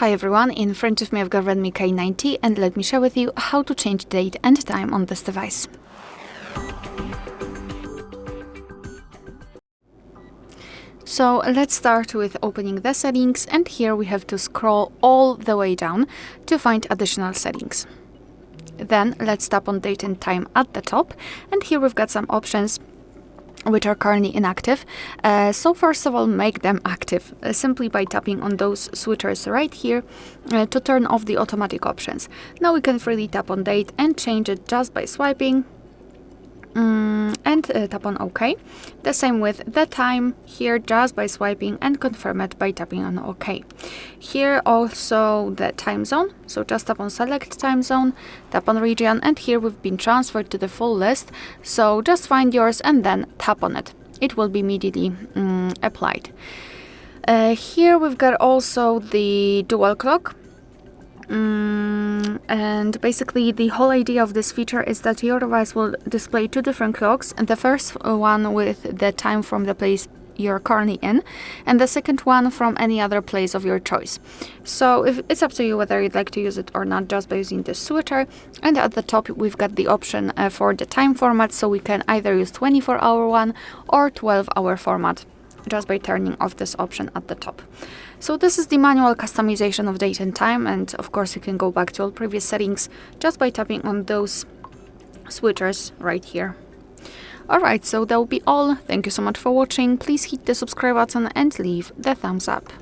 Hi everyone, in front of me I've got Redmi K90 and let me share with you how to change date and time on this device. So let's start with opening the settings, and here we have to scroll all the way down to find additional settings. Then let's tap on date and time at the top, and here we've got some options which are currently inactive. So first of all, make them active simply by tapping on those switchers right here to turn off the automatic options. Now we can freely tap on date and change it just by swiping and tap on OK. The same with the time, here just by swiping, and confirm it by tapping on OK. Here also the time zone, so just tap on select time zone, tap on region, and here we've been transferred to the full list, so just find yours and then tap on it. It will be immediately applied. Here we've got also the dual clock. And basically the whole idea of this feature is that your device will display two different clocks, and the first one with the time from the place you're currently in, and the second one from any other place of your choice. So it's up to you whether you'd like to use it or not, just by using this switcher. And at the top we've got the option for the time format, so we can either use 24-hour one or 12-hour format just by turning off this option at the top. So this is the manual customization of date and time, and of course you can go back to all previous settings just by tapping on those switchers right here. Alright, so that will be all. Thank you so much for watching. Please hit the subscribe button and leave the thumbs up.